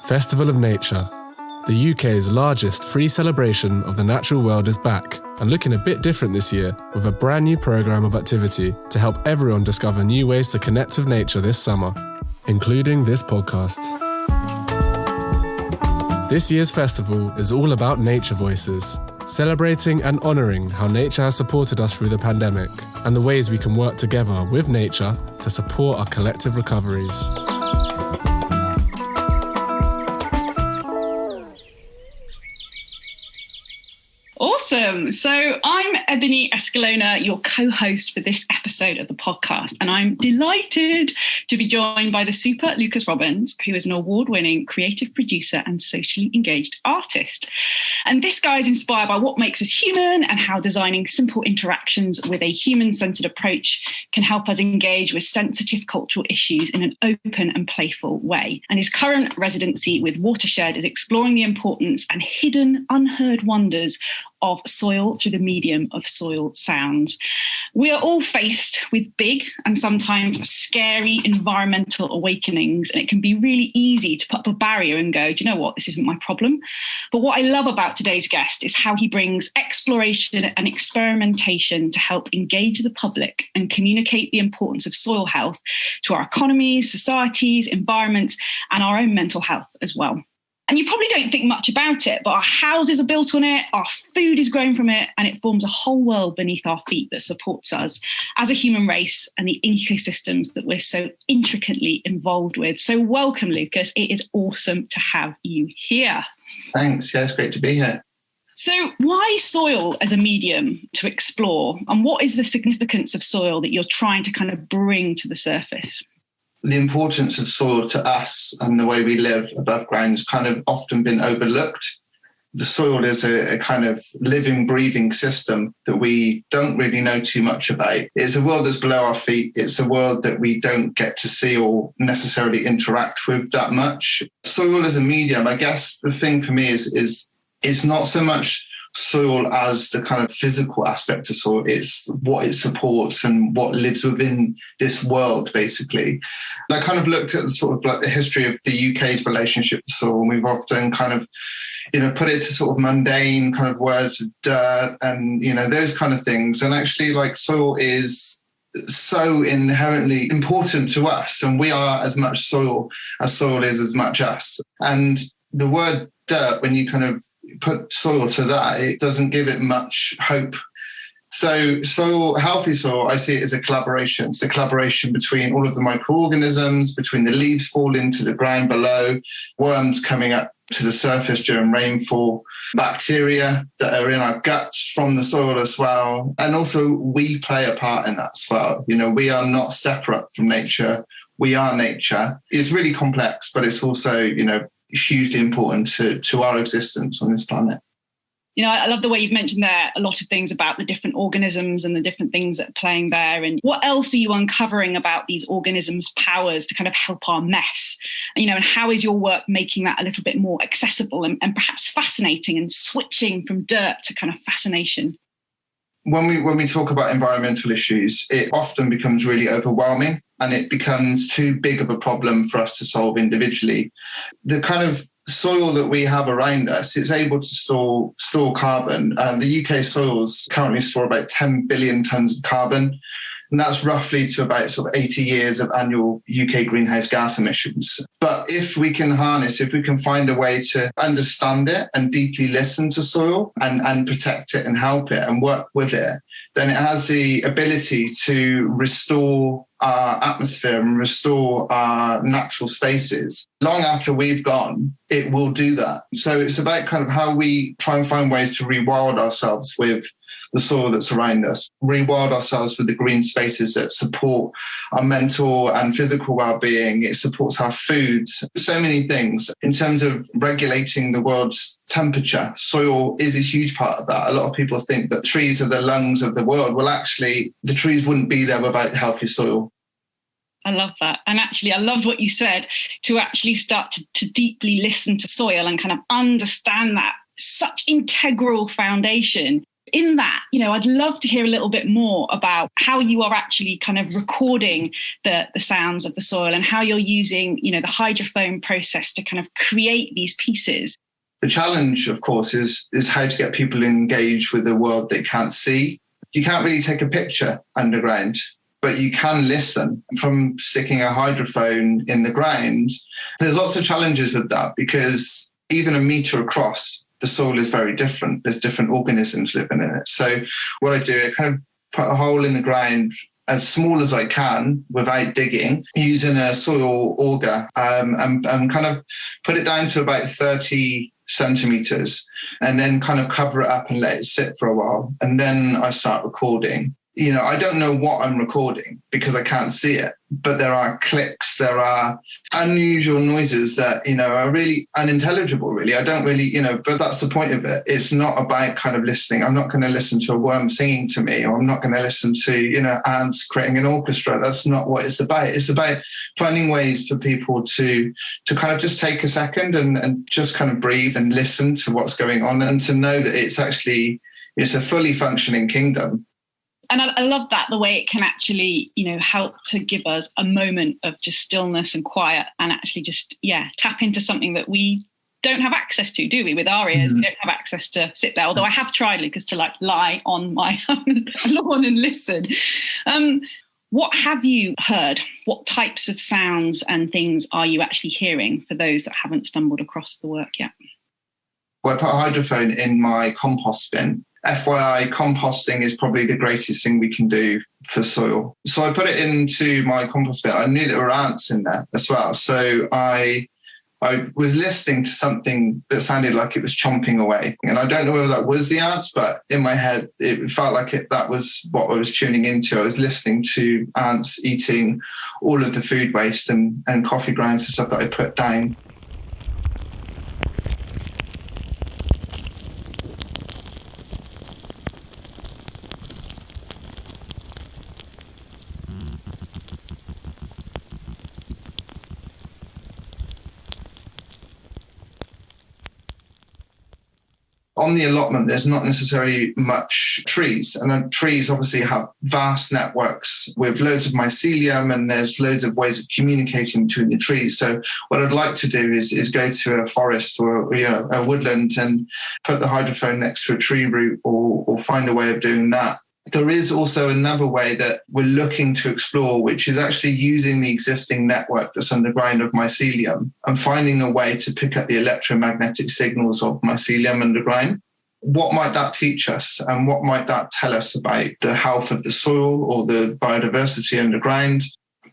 Festival of Nature. The UK's largest free celebration of the natural world is back and looking a bit different this year with a brand new programme of activity to help everyone discover new ways to connect with nature this summer, including this podcast. This year's festival is all about nature voices, celebrating and honouring how nature has supported us through the pandemic and the ways we can work together with nature to support our collective recoveries. Awesome. So I'm Ebony Escalona, your co-host for this episode of the podcast, and I'm delighted to be joined by the super Lukus Robbins, who is an award-winning creative producer and socially engaged artist. And this guy is inspired by what makes us human and how designing simple interactions with a human-centered approach can help us engage with sensitive cultural issues in an open and playful way. And his current residency with Watershed is exploring the importance and hidden, unheard wonders of soil through the medium of soil sounds. We are all faced with big and sometimes scary environmental awakenings, and it can be really easy to put up a barrier and go, do you know what, this isn't my problem. But what I love about today's guest is how he brings exploration and experimentation to help engage the public and communicate the importance of soil health to our economies, societies, environments, and our own mental health as well. And you probably don't think much about it, but our houses are built on it, our food is grown from it, and it forms a whole world beneath our feet that supports us as a human race and the ecosystems that we're so intricately involved with. So welcome, Lukus. It is awesome to have you here. Thanks. Yeah, it's great to be here. So why soil as a medium to explore? And what is the significance of soil that you're trying to kind of bring to the surface? The importance of soil to us and the way we live above ground has kind of often been overlooked. The soil is a kind of living, breathing system that we don't really know too much about. It's a world that's below our feet. It's a world that we don't get to see or necessarily interact with that much. Soil as a medium, I guess the thing for me is it's not so much soil as the kind of physical aspect of soil. It's what it supports and what lives within this world, basically. And I kind of looked at the sort of like the history of the UK's relationship to soil, and we've often kind of, put it to sort of mundane kind of words of dirt and, those kind of things. And actually, like, soil is so inherently important to us, and we are as much soil as soil is as much us. And the word dirt, when you kind of put soil to that, it doesn't give it much hope. So soil, healthy soil, I see it as a collaboration. It's a collaboration between all of the microorganisms, between the leaves falling to the ground below, worms coming up to the surface during rainfall, bacteria that are in our guts from the soil as well. And also we play a part in that as well. We are not separate from nature. We are nature. It's really complex, but it's also, hugely important to our existence on this planet. I love the way you've mentioned there a lot of things about the different organisms and the different things that are playing there. And what else are you uncovering about these organisms' powers to kind of help our mess? And how is your work making that a little bit more accessible and perhaps fascinating and switching from dirt to kind of fascination? When we talk about environmental issues, it often becomes really overwhelming and it becomes too big of a problem for us to solve individually. The kind of soil that we have around us, it's able to store carbon. The UK soils currently store about 10 billion tonnes of carbon, and that's roughly to about sort of 80 years of annual UK greenhouse gas emissions. But if we can find a way to understand it and deeply listen to soil and protect it and help it and work with it, then it has the ability to restore our atmosphere and restore our natural spaces. Long after we've gone, it will do that. So it's about kind of how we try and find ways to rewild ourselves with the soil that's around us, rewild ourselves with the green spaces that support our mental and physical well-being. It supports our foods, so many things. In terms of regulating the world's temperature, soil is a huge part of that. A lot of people think that trees are the lungs of the world. Well, actually, the trees wouldn't be there without healthy soil. I love that. And actually, I loved what you said, to actually start to deeply listen to soil and kind of understand that such integral foundation. In that, I'd love to hear a little bit more about how you are actually kind of recording the sounds of the soil and how you're using, the hydrophone process to kind of create these pieces. The challenge, of course, is how to get people engaged with a world they can't see. You can't really take a picture underground, but you can listen from sticking a hydrophone in the ground. There's lots of challenges with that because even a meter across, the soil is very different. There's different organisms living in it. So what I do, I kind of put a hole in the ground as small as I can without digging, using a soil auger, and kind of put it down to about 30 centimeters and then kind of cover it up and let it sit for a while. And then I start recording. I don't know what I'm recording because I can't see it, but there are clicks, there are unusual noises that, are really unintelligible, really. I don't really, but that's the point of it. It's not about kind of listening. I'm not going to listen to a worm singing to me, or I'm not going to listen to, ants creating an orchestra. That's not what it's about. It's about finding ways for people to kind of just take a second and just kind of breathe and listen to what's going on and to know that it's a fully functioning kingdom. And I love that, the way it can actually, help to give us a moment of just stillness and quiet and actually just, tap into something that we don't have access to, do we? With our ears, we don't have access to sit there. Although I have tried, Lucas, to lie on my lawn and listen. What have you heard? What types of sounds and things are you actually hearing for those that haven't stumbled across the work yet? Well, I put a hydrophone in my compost bin. FYI, composting is probably the greatest thing we can do for soil. So I put it into my compost bin. I knew there were ants in there as well. So I was listening to something that sounded like it was chomping away. And I don't know whether that was the ants, but in my head, it felt like that was what I was tuning into. I was listening to ants eating all of the food waste and coffee grounds and stuff that I put down. On the allotment, there's not necessarily much trees. And trees obviously have vast networks with loads of mycelium, and there's loads of ways of communicating between the trees. So what I'd like to do is go to a forest or a woodland and put the hydrophone next to a tree root or find a way of doing that. There is also another way that we're looking to explore, which is actually using the existing network that's underground of mycelium and finding a way to pick up the electromagnetic signals of mycelium underground. What might that teach us, and what might that tell us about the health of the soil or the biodiversity underground?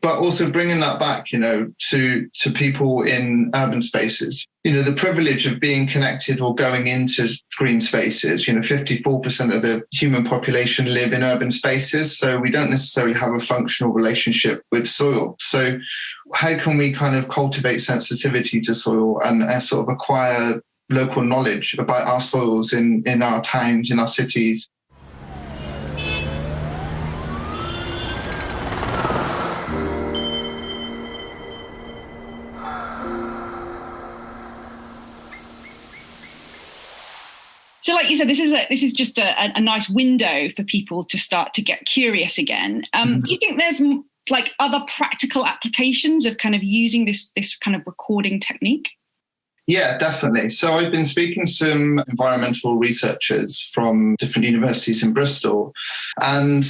But also bringing that back, to people in urban spaces. The privilege of being connected or going into green spaces. 54% of the human population live in urban spaces, so we don't necessarily have a functional relationship with soil. So how can we kind of cultivate sensitivity to soil and sort of acquire local knowledge about our soils in our towns, in our cities? So like you said, this is just a nice window for people to start to get curious again. Do you think there's other practical applications of kind of using this kind of recording technique? Yeah, definitely. So I've been speaking to some environmental researchers from different universities in Bristol, and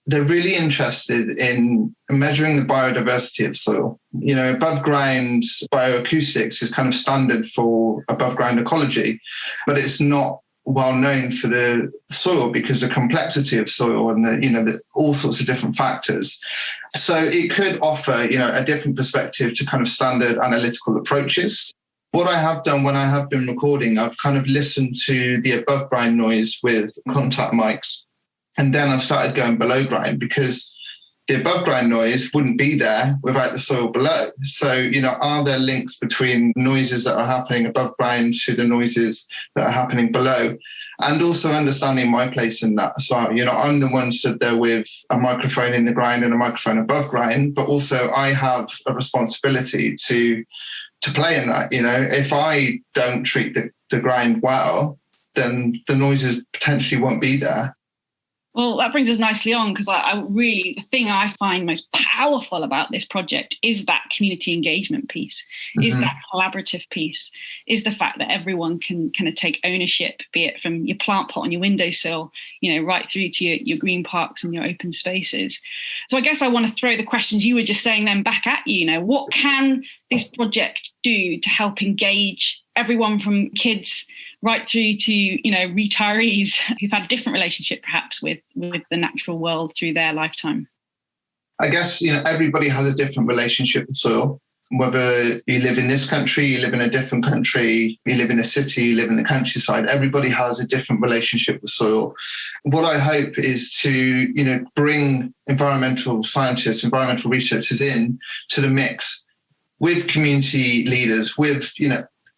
they're really interested in measuring the biodiversity of soil. Above ground bioacoustics is kind of standard for above ground ecology, but it's not well known for the soil because the complexity of soil and the all sorts of different factors. So it could offer, a different perspective to kind of standard analytical approaches. What I have done when I have been recording, I've kind of listened to the above ground noise with contact mics, and then I've started going below ground because the above ground noise wouldn't be there without the soil below. So, are there links between noises that are happening above ground to the noises that are happening below? And also understanding my place in that as well. I'm the one stood there with a microphone in the ground and a microphone above ground, but also I have a responsibility to play in that. If I don't treat the ground well, then the noises potentially won't be there. Well, that brings us nicely on, because I really, the thing I find most powerful about this project is that community engagement piece, is that collaborative piece, is the fact that everyone can kind of take ownership, be it from your plant pot on your windowsill, right through to your green parks and your open spaces. So I guess I want to throw the questions you were just saying then back at you. What can this project do to help engage everyone from kids right through to, retirees who've had a different relationship perhaps with the natural world through their lifetime? I guess, everybody has a different relationship with soil. Whether you live in this country, you live in a different country, you live in a city, you live in the countryside, everybody has a different relationship with soil. What I hope is to, bring environmental scientists, environmental researchers in to the mix with community leaders, with,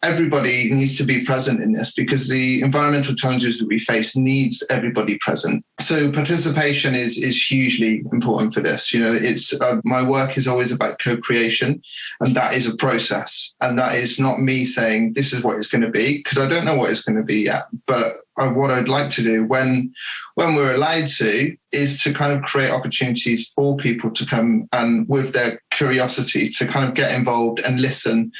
everybody needs to be present in this, because the environmental challenges that we face needs everybody present. So participation is hugely important for this. It's my work is always about co-creation, and that is a process. And that is not me saying this is what it's going to be, because I don't know what it's going to be yet. But what I'd like to do when we're allowed to is to kind of create opportunities for people to come and with their curiosity to kind of get involved and listen,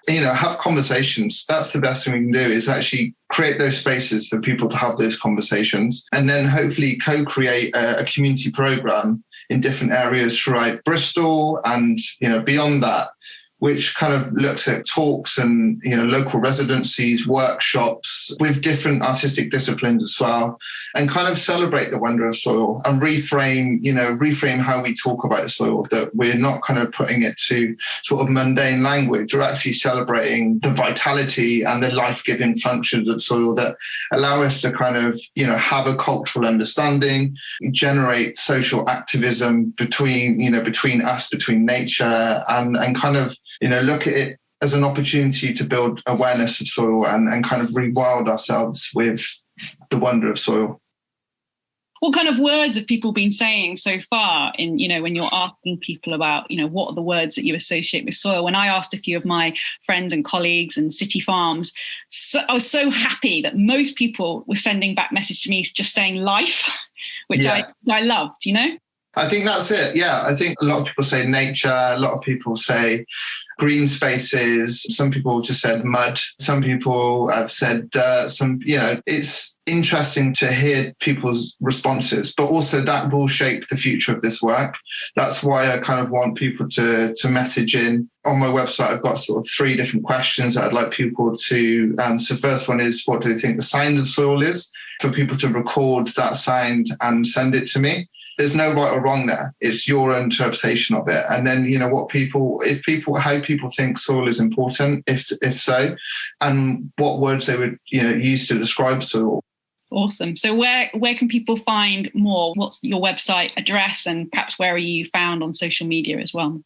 have conversations. That's the best thing we can do, is actually create those spaces for people to have those conversations, and then hopefully co-create a community program in different areas throughout Bristol and, beyond that, which kind of looks at talks and, local residencies, workshops with different artistic disciplines as well, and kind of celebrate the wonder of soil and reframe how we talk about soil, that we're not kind of putting it to sort of mundane language. We're actually celebrating the vitality and the life-giving functions of soil that allow us to kind of, have a cultural understanding, generate social activism between us, between nature, and kind of, look at it as an opportunity to build awareness of soil and kind of rewild ourselves with the wonder of soil. What kind of words have people been saying so far in, when you're asking people about, what are the words that you associate with soil? When I asked a few of my friends and colleagues and city farms, I was so happy that most people were sending back message to me just saying life, which I loved, I think that's it. Yeah, I think a lot of people say nature. A lot of people say green spaces. Some people just said mud. Some people have said dirt. It's interesting to hear people's responses, but also that will shape the future of this work. That's why I kind of want people to message in. On my website, I've got sort of 3 different questions that I'd like people to answer. First one is, what do they think the sound of soil is? For people to record that sound and send it to me. There's no right or wrong there. It's your interpretation of it. And then, how people think soil is important, if so, and what words they would, use to describe soil. Awesome. So where can people find more? What's your website address, and perhaps where are you found on social media as well?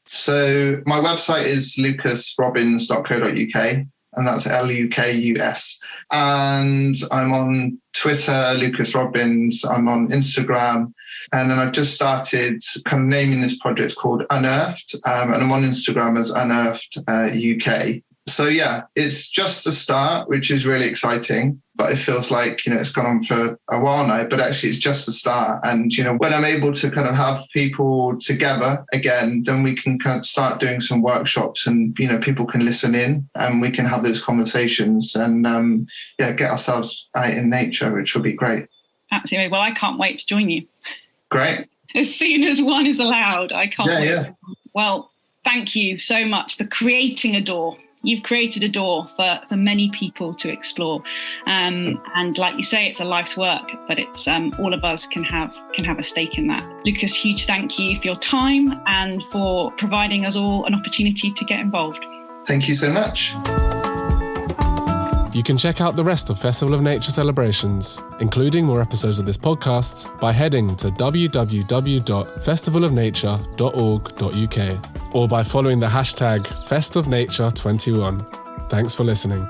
So my website is lukusrobbins.co.uk. And that's Lukus. And I'm on Twitter, Lukus Robbins. I'm on Instagram. And then I've just started kind of naming this project called Unearthed. And I'm on Instagram as Unearthed UK. So yeah, it's just the start, which is really exciting. But it feels like, it's gone on for a while now, but actually it's just the start. And, when I'm able to kind of have people together again, then we can kind of start doing some workshops and, people can listen in and we can have those conversations and, get ourselves out in nature, which will be great. Absolutely. Well, I can't wait to join you. Great. As soon as one is allowed, I can't wait. Yeah. Well, thank you so much for creating a door. You've created a door for many people to explore. And like you say, it's a life's work, but it's all of us can have a stake in that. Lukus, huge thank you for your time and for providing us all an opportunity to get involved. Thank you so much. You can check out the rest of Festival of Nature celebrations, including more episodes of this podcast, by heading to www.festivalofnature.org.uk or by following the hashtag FestofNature21. Thanks for listening.